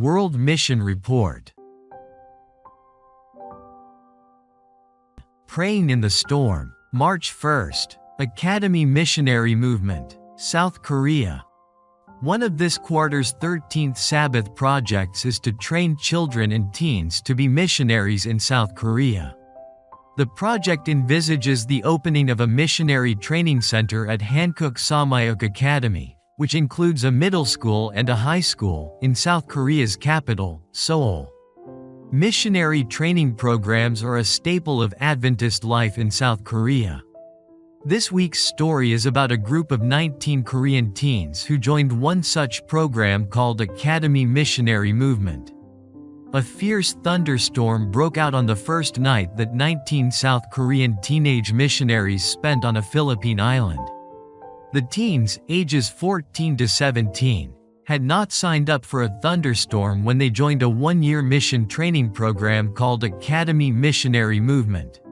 World Mission Report. Praying in the Storm. March 1st. Academy Missionary Movement, South Korea. One of this quarter's 13th Sabbath projects is to train children and teens to be missionaries in South Korea. The project envisages the opening of a missionary training center at Hankook Samayok Academy, which includes a middle school and a high school, in South Korea's capital, Seoul. Missionary training programs are a staple of Adventist life in South Korea. This week's story is about a group of 19 Korean teens who joined one such program called Academy Missionary Movement. A fierce thunderstorm broke out on the first night that 19 South Korean teenage missionaries spent on a Philippine island. The teens, ages 14 to 17, had not signed up for a thunderstorm when they joined a one-year mission training program called Academy Missionary Movement.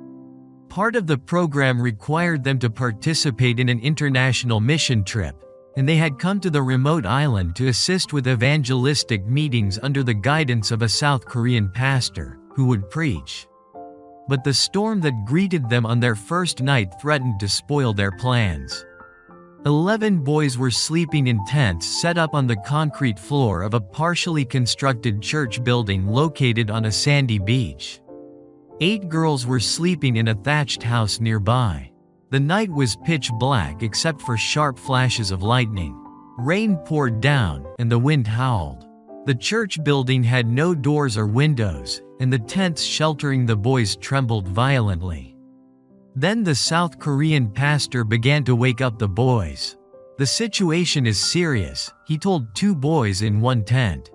Part of the program required them to participate in an international mission trip, and they had come to the remote island to assist with evangelistic meetings under the guidance of a South Korean pastor, who would preach. But the storm that greeted them on their first night threatened to spoil their plans. 11 boys were sleeping in tents set up on the concrete floor of a partially constructed church building located on a sandy beach. 8 girls were sleeping in a thatched house nearby. The night was pitch black except for sharp flashes of lightning. Rain poured down, and the wind howled. The church building had no doors or windows, and the tents sheltering the boys trembled violently. Then the South Korean pastor began to wake up the boys. "The situation is serious," he told 2 boys in one tent.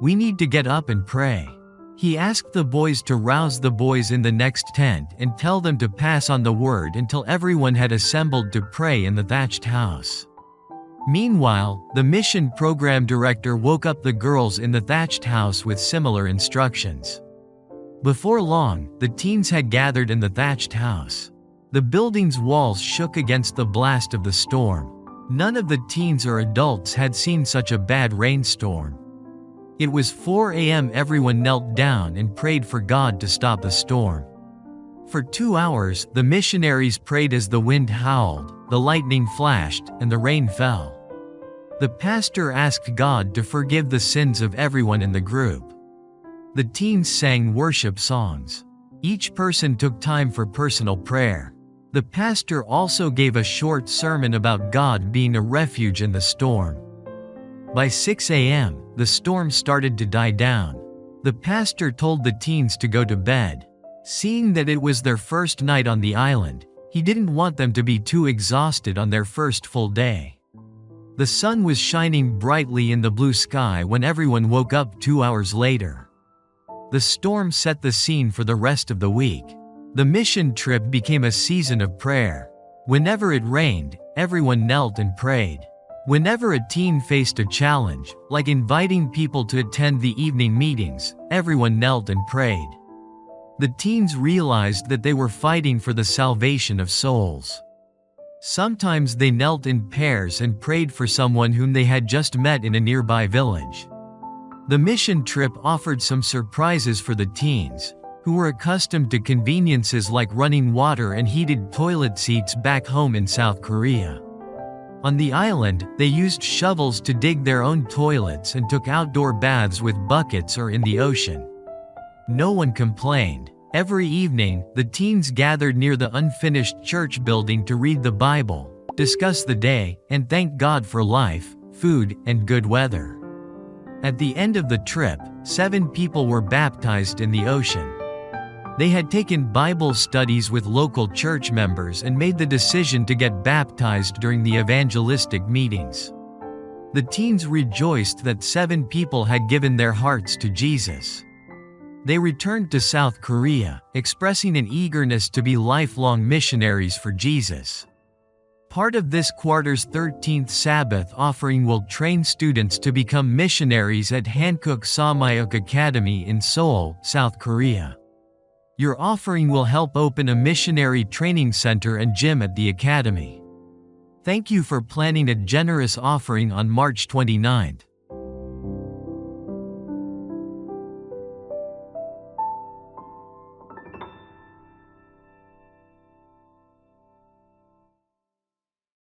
"We need to get up and pray." He asked the boys to rouse the boys in the next tent and tell them to pass on the word until everyone had assembled to pray in the thatched house. Meanwhile, the mission program director woke up the girls in the thatched house with similar instructions. Before long, the teens had gathered in the thatched house. The building's walls shook against the blast of the storm. None of the teens or adults had seen such a bad rainstorm. It was 4 a.m. Everyone knelt down and prayed for God to stop the storm. For 2 hours, the missionaries prayed as the wind howled, the lightning flashed, and the rain fell. The pastor asked God to forgive the sins of everyone in the group. The teens sang worship songs. Each person took time for personal prayer. The pastor also gave a short sermon about God being a refuge in the storm. By 6 a.m., the storm started to die down. The pastor told the teens to go to bed. Seeing that it was their first night on the island, he didn't want them to be too exhausted on their first full day. The sun was shining brightly in the blue sky when everyone woke up 2 hours later. The storm set the scene for the rest of the week. The mission trip became a season of prayer. Whenever it rained, everyone knelt and prayed. Whenever a teen faced a challenge, like inviting people to attend the evening meetings, everyone knelt and prayed. The teens realized that they were fighting for the salvation of souls. Sometimes they knelt in pairs and prayed for someone whom they had just met in a nearby village. The mission trip offered some surprises for the teens, who were accustomed to conveniences like running water and heated toilet seats back home in South Korea. On the island, they used shovels to dig their own toilets and took outdoor baths with buckets or in the ocean. No one complained. Every evening, the teens gathered near the unfinished church building to read the Bible, discuss the day, and thank God for life, food, and good weather. At the end of the trip, 7 people were baptized in the ocean. They had taken Bible studies with local church members and made the decision to get baptized during the evangelistic meetings. The teens rejoiced that 7 people had given their hearts to Jesus. They returned to South Korea, expressing an eagerness to be lifelong missionaries for Jesus. Part of this quarter's 13th Sabbath offering will train students to become missionaries at Hankook Samayok Academy in Seoul, South Korea. Your offering will help open a missionary training center and gym at the academy. Thank you for planning a generous offering on March 29th.